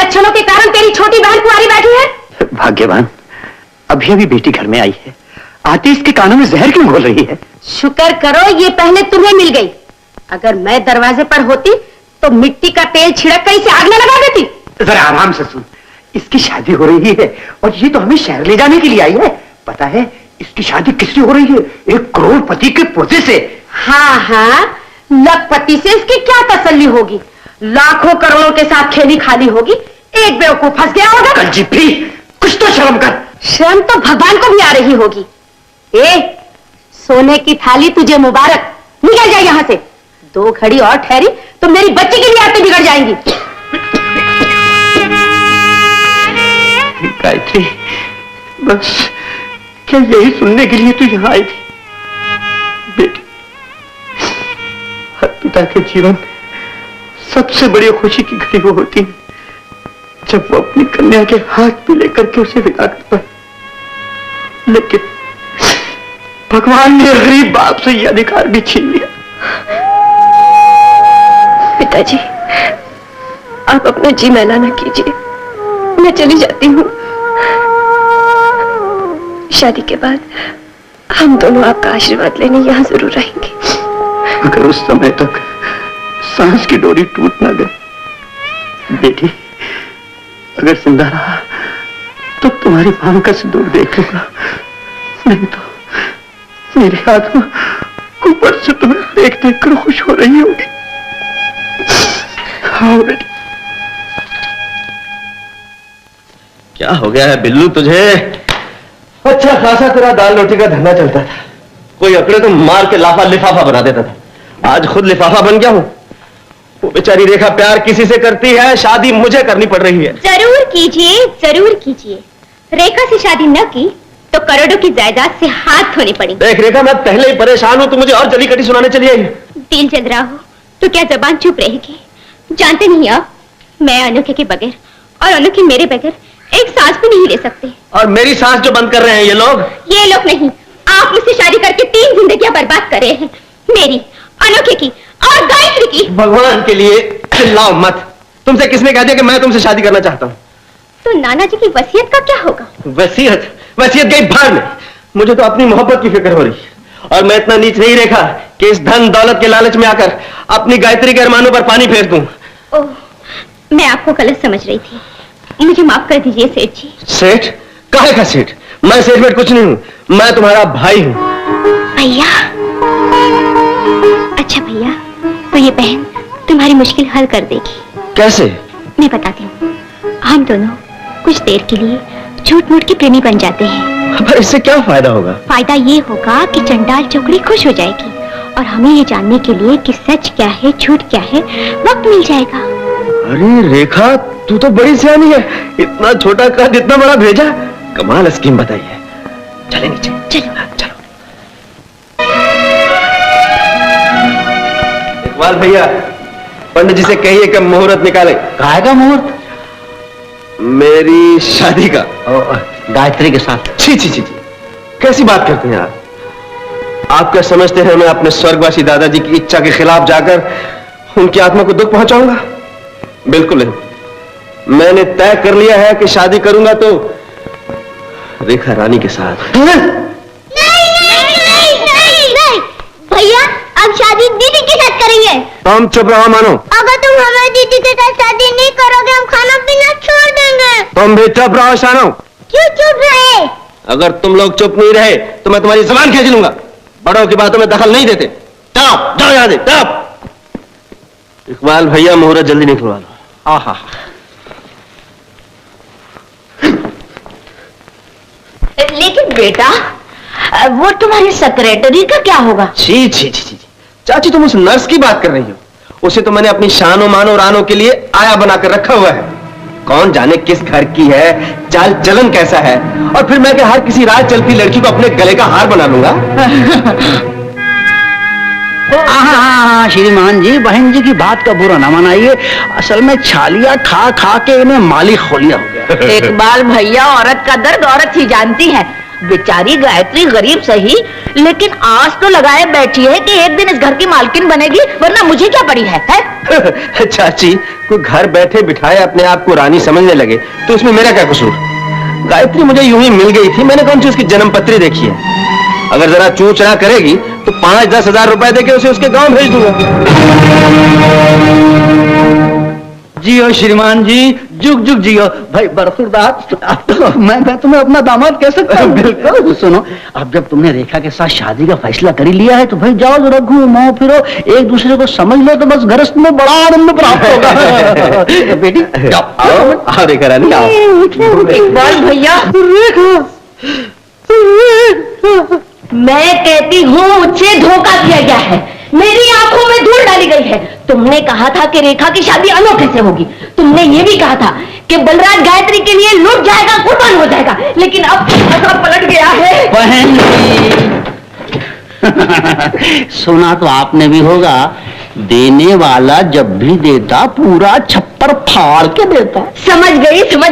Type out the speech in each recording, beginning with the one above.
लक्षणों के कारण तेरी छोटी बहन कुंवारी बैठी है? भाग्यवान, अभी अभी बेटी घर में आई है, आते इसके कानों में जहर क्यों घोल रही है? शुक्र करो ये पहले तुम्हें मिल गई। अगर मैं दरवाजे पर होती तो मिट्टी का तेल छिड़क कर इसे आग न लगा देती। जरा आराम से सुन, इसकी शादी हो रही है और ये तो हमें शहर ले जाने के लिए आई है। पता है इसकी शादी किससे हो रही है? एक करोड़पति के पोते से। हाँ हाँ, लखपति से इसकी क्या तसल्ली होगी? लाखों करोड़ों के साथ खेली खाली होगी, एक बेवकूफ फंस गया होगा। कंजीपी, कुछ तो शर्म कर। शर्म तो भगवान को भी आ रही होगी। सोने की थाली तुझे मुबारक, निकल जाए यहाँ से। 2 घड़ी और ठहरी तो मेरी बच्ची की भी आदतें बिगड़ जाएंगी। गायत्री, बस क्या यही सुनने के लिए तू यहाँ आई थी? बेटी, हर पिता के जीवन सबसे बड़ी खुशी की घड़ी वो होती है जब वो अपनी कन्या के हाथ में लेकर के उसे विदा करता है। लेकिन भगवान ने गरीब बाप से यह अधिकार भी छीन लिया। पिताजी, आप अपना जी मैला न कीजिए, मैं चली जाती हूँ। शादी के बाद हम दोनों आपका आशीर्वाद लेने यहाँ जरूर आएंगे। अगर उस समय तक सांस की डोरी टूट ना गई, बेटी, अगर जिंदा रहा तो तुम्हारी मांग का सिंदूर देख लूंगा, नहीं तो मेरी आत्मा ऊपर से तुम्हें देख देख कर खुश हो रही होगी। हाँ बेटी। क्या हो गया है बिल्लू तुझे? अच्छा खासा तेरा दाल रोटी का धंधा चलता था, कोई अकड़े तो मार के लाफा लिफाफा बना देता था। आज खुद लिफाफा बन गया हूं। वो बेचारी रेखा प्यार किसी से करती है, शादी मुझे करनी पड़ रही है। जरूर कीजिए, जरूर कीजिए। रेखा से शादी न की तो करोड़ों की जायदाद से हाथ धोने पड़ेंगे। देख रेखा, मैं पहले ही परेशान हूं, तू मुझे और जली कटी सुनाने चली आई। दिल जल रहा हो तो क्या जबान चुप रहेगी? जानते नहीं आप, मैं अनोखे के बगैर और अनोखे मेरे बगैर एक सांस भी नहीं ले सकते। और मेरी सांस जो बंद कर रहे हैं ये लोग नहीं, आप मुझसे शादी करके 3 जिंदगियां बर्बाद कर रहे हैं, मेरी, अनोखे की और गायत्री की। भगवान के लिए चिल्लाओ मत। तुमसे किसने कह दिया कि मैं तुमसे शादी करना चाहता हूँ? तो नाना जी की वसीयत का क्या होगा? वसीयत गई भाड़ में। मुझे तो अपनी मोहब्बत की फिक्र हो रही है और मैं इतना नीच नहीं रेखा कि इस धन दौलत के लालच में आकर अपनी गायत्री के अरमानों पर पानी फेर दूं। ओह, मैं आपको गलत समझ रही थी, मुझे माफ कर दीजिए सेठ जी। सेठ? काहे का सेठ? मैं सेठ वेठ कुछ नहीं हूँ, मैं तुम्हारा भाई हूँ। भैया? अच्छा भैया, तो ये बहन तुम्हारी मुश्किल हल कर देगी। कैसे? मैं बताती हूँ। हम दोनों कुछ देर के लिए झूठ मूठ के प्रेमी बन जाते हैं। पर इससे क्या फायदा होगा? फायदा ये होगा कि चंडाल चौकड़ी खुश हो जाएगी और हमें ये जानने के लिए कि सच क्या है झूठ क्या है वक्त मिल जाएगा। अरे रेखा, तू तो बड़ी सियानी है, इतना छोटा कद इतना बड़ा भेजा। कमाल स्कीम बताई है। चले नीचे। चलो चलो। इकबाल भैया, पंडित जी से कहिए कि मुहूर्त निकाले। काहे का मुहूर्त? मेरी शादी का। गायत्री के साथ? छी, कैसी बात करते हैं आप क्या समझते हैं मैं अपने स्वर्गवासी दादाजी की इच्छा के खिलाफ जाकर उनकी आत्मा को दुख पहुंचाऊंगा? बिल्कुल नहीं। मैंने तय कर लिया है कि शादी करूंगा तो रेखा रानी के साथ। नहीं भैया, अब शादी दीदी के साथ करेंगे। तुम चुप रहो मानो। अगर तुम हमारी दीदी के साथ शादी नहीं करोगे हम खाना पीना छोड़ देंगे। तुम भी चुप रहो शानो। क्यों चुप रहे? अगर तुम लोग चुप नहीं रहे तो मैं तुम्हारी जुबान खींच लूंगा। बड़ों की बातों में दखल नहीं देते। जाओ जाओ यहाँ से, जाओ। इकबाल भैया, मुहूर्त जल्दी निकलवा लो। आहा, लेकिन बेटा, वो तुम्हारी सेक्रेटरी का क्या होगा? छी, चाची तुम उस नर्स की बात कर रही हो? उसे तो मैंने अपनी शानो मानो रानो के लिए आया बनाकर रखा हुआ है। कौन जाने किस घर की है, चाल चलन कैसा है, और फिर मैं क्या हर किसी राह चलती लड़की को अपने गले का हार बना लूंगा? हाँ, श्रीमान जी, बहन जी की बात का बुरा ना मनाइए। असल में छालिया खा खा के इन्हें माली खोलिया हो गया। इकबाल भैया, औरत का दर्द औरत ही जानती है। बेचारी गायत्री गरीब सही, लेकिन आस तो लगाए बैठी है कि एक दिन इस घर की मालकिन बनेगी, वरना मुझे क्या पड़ी है? चाची, कोई घर बैठे बिठाए अपने आप को रानी समझने लगे तो उसमें मेरा क्या कसूर? गायत्री मुझे यूं ही मिल गई थी, मैंने कौन सी उसकी जन्म पत्री देखी है? अगर जरा चूचना करेगी तो 5-10 हजार रुपए देके उसे उसके गांव भेज दूंगा। जियो श्रीमान जी, जुग जुग जियो। भाई बरसुरदास, मैं तुम्हें अपना दामाद कह सकता हूँ? बिल्कुल। सुनो, अब जब तुमने रेखा के साथ शादी का फैसला कर ही लिया है तो भाई जाओ जरा घूमो फिरो, एक दूसरे को समझ लो तो बस गृहस्थ में बड़ा आनंद प्राप्त होगा। बेटी आओ रेखा रानी, आओ। इकबाल भैया, मैं कहती हूँ मुझसे धोखा किया गया है, मेरी आंखों में धूल डाली गई है। तुमने कहा था कि रेखा की शादी अनोखे से होगी, तुमने ये भी कहा था कि बलराज गायत्री के लिए लुट जाएगा, कुर्बान हो जाएगा, लेकिन अब ऐसा पलट गया है। बहन सुना तो आपने भी होगा, देने वाला जब भी देता पूरा छप्पर फाड़ के देता। समझ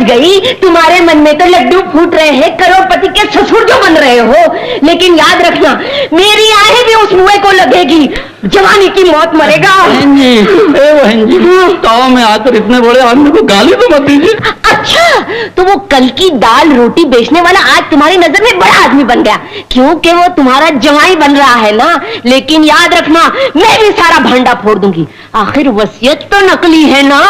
गई, तुम्हारे मन में तो लड्डू फूट रहे हैं, करोड़पति के ससुर जो बन रहे हो, लेकिन याद रखना मेरी आहें भी उस मुए को लगेगी, जवानी की मौत मरेगा। बहन जी, ताव में आकर इतने बड़े आदमी को गाली तो मत दीजिए। अच्छा, तो वो कल की दाल रोटी बेचने वाला आज तुम्हारी नजर में बड़ा आदमी बन गया, क्योंकि वो तुम्हारा जवाई बन रहा है ना। लेकिन याद रखना, मैं भी सारा भांडा फोड़ दूंगी, आखिर वसीयत तो नकली है ना।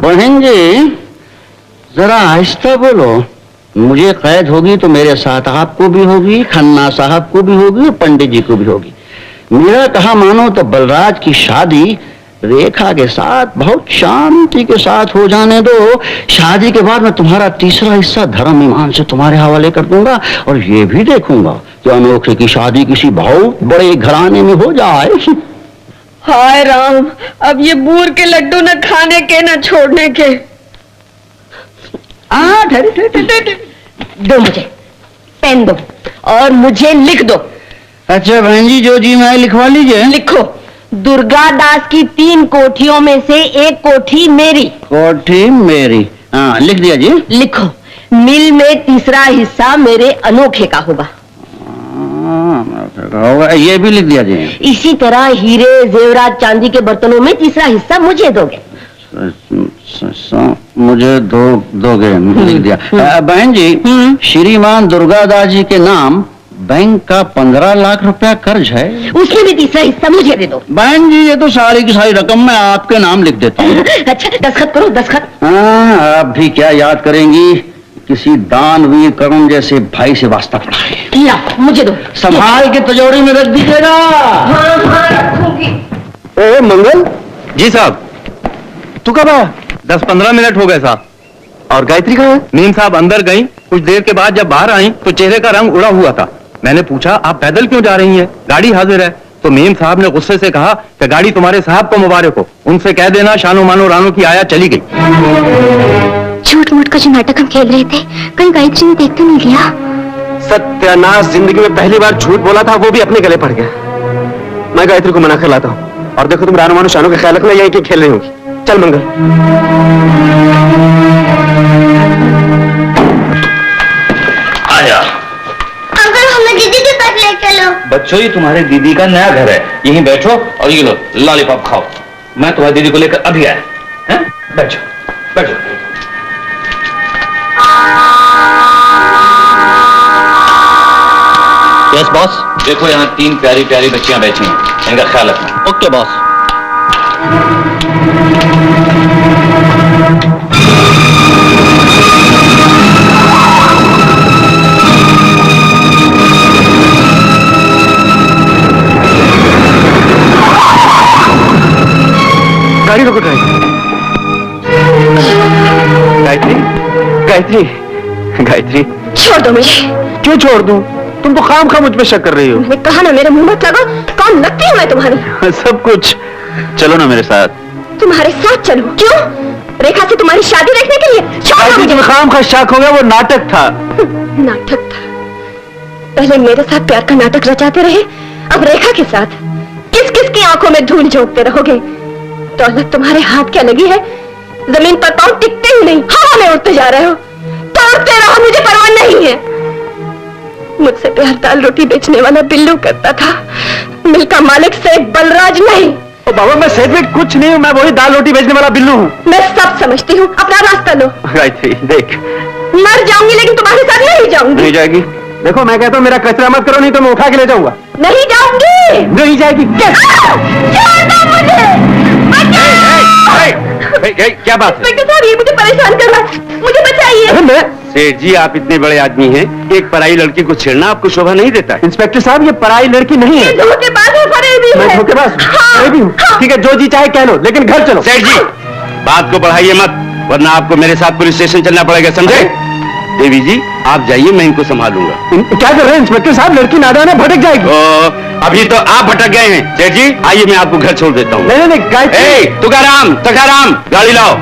बहन जी जरा आहिस्ता बोलो, मुझे कैद होगी तो मेरे साथ आपको भी होगी, खन्ना साहब को भी होगी, पंडित जी को भी होगी। मेरा कहा मानो तो बलराज की शादी रेखा के साथ बहुत शांति के साथ हो जाने दो। शादी के बाद मैं तुम्हारा तीसरा हिस्सा धर्म ईमान से तुम्हारे हवाले कर दूंगा, और ये भी देखूंगा कि अनोखे की शादी किसी बहुत बड़े घराने में हो जाए। हाय राम, अब ये बूर के लड्डू न खाने के न छोड़ने के। दो मुझे पेन दो और मुझे लिख दो। अच्छा बहन जी, जो जी मैं लिखवा लीजिए। लिखो, दुर्गा दास की 3 कोठियों में से एक कोठी मेरी। कोठी मेरी, हाँ लिख दिया जी। लिखो, मिल में तीसरा हिस्सा मेरे अनोखे का होगा। ये भी लिख दिया जी। इसी तरह हीरे जेवरात चांदी के बर्तनों में तीसरा हिस्सा मुझे दोगे। मुझे दोगे, लिख दिया। बहन जी, श्रीमान दुर्गादास जी के नाम बैंक का 15 लाख रुपया कर्ज है, उसमें भी तीसरा हिस्सा मुझे दे दो। बहन जी ये तो सारी की सारी रकम मैं आपके नाम लिख देता हूँ। अच्छा, दस्तखत करो, दस्तखत। हाँ, आप भी क्या याद करेंगी, किसी दानवीर करुण जैसे भाई से वास्ता पड़ा है। ला, मुझे दो। संभाल के तिजोरी में रख दीजिएगा। हाँ रखूंगी। ओ मंगल जी साहब, तू कब आया? 10-15 मिनट हो गए साहब। और गायत्री कहाँ है? मीम साहब अंदर गई, कुछ देर के बाद जब बाहर आई तो चेहरे का रंग उड़ा हुआ था। मैंने पूछा आप पैदल क्यों जा रही हैं, गाड़ी हाजिर है। तो मीम साहब ने गुस्से से कहा कि गाड़ी तुम्हारे साहब को मुबारक हो, उनसे कह देना शानो मानो रानो की आया चली गई। झूठ मूठ का जो नाटक हम खेल रहे थे, कहीं गायत्री ने देख तो नहीं लिया? सत्यानाश, जिंदगी में पहली बार झूठ बोला था, वो भी अपने गले पड़ गया। मैं गायत्री को मना कर लाता हूँ, और देखो तुम रानो मानो शानो का ख्याल रखना, यही कि खेल रही होगी। चल मंगल। आया। अंकल हमें दीदी के पास ले चलो। बच्चों ये तुम्हारे दीदी का नया घर है, यहीं बैठो और ये लो लॉलीपॉप खाओ। मैं तुम्हारी दीदी को लेकर अभी आया। हैं? बैठो बैठो। Yes boss. देखो यहाँ 3 प्यारी प्यारी बच्चियां बैठी हैं, इनका ख्याल रखना। Okay boss. गाड़ी रोको ड्राइवर। गायत्री, गायत्री, गायत्री, छोड़ दो मुझे। क्यों छोड़ दूं? तुम तो खाम खा मुझ पे शक कर रही हो। मैंने कहा ना मेरे मुंह मत लगो, कौन लगती हूँ मैं तुम्हारी? सब कुछ। चलो ना मेरे साथ। तुम्हारे साथ चलूं? क्यों? रेखा से तुम्हारी शादी देखने के लिए? छोड़ दो मुझे। तुम्हें खाम खा शक हो गया, वो नाटक था। नाटक था? पहले मेरे साथ प्यार का नाटक रचाते रहे, अब रेखा के साथ किस किस की आंखों में धूल झोंकते रहोगे? दौलत तुम्हारे हाथ क्या लगी है? जमीन पर पांव टिकते ही नहीं, हवा में उड़ते जा रहे हो। तोड़ते रहो, मुझे परवाह नहीं है। मुझसे प्यार दाल रोटी बेचने वाला बिल्लू करता था, मिल का मालिक सेठ बलराज नहीं। ओ बाबा, मैं सेठ में कुछ नहीं हूँ, मैं वही दाल रोटी बेचने वाला बिल्लू हूँ। मैं सब समझती हूँ, अपना रास्ता लो। गायत्री देख, मर जाऊंगी लेकिन तुम्हारे साथ नहीं जाऊंगी। नहीं जाएगी? देखो मैं कहता हूँ मेरा कचरा मत करो, नहीं तो मैं उठा के ले जाऊंगा। नहीं जाऊंगी। नहीं जाएगी? छोड़ दो मुझे। क्या बात है? इंस्पेक्टर साहब, ये मुझे परेशान कर रहा है, मुझे बचाइए। मैं सेठ जी, आप इतने बड़े आदमी हैं, एक पराई लड़की को छेड़ना आपको शोभा नहीं देता है। इंस्पेक्टर साहब, ये पराई लड़की नहीं है। धोखेबाज है, फरेबी है। मैं धोखेबाज भी हूँ? ठीक है, जो जी चाहे कह लो, लेकिन घर चलो। सेठ जी, बात को बढ़ाइए मत, वरना आपको मेरे साथ पुलिस स्टेशन चलना पड़ेगा, समझे? देवी जी, आप जाइए, मैं इनको संभालूंगा। क्या कर रहे हैं इंस्पेक्टर साहब? लड़की नादान है, भटक जाएगी। अभी तो आप भटक गए हैं। सेठ जी, आइए मैं आपको घर छोड़ देता हूँ। नहीं, गायत्री। तुकाराम, गाड़ी लाओ।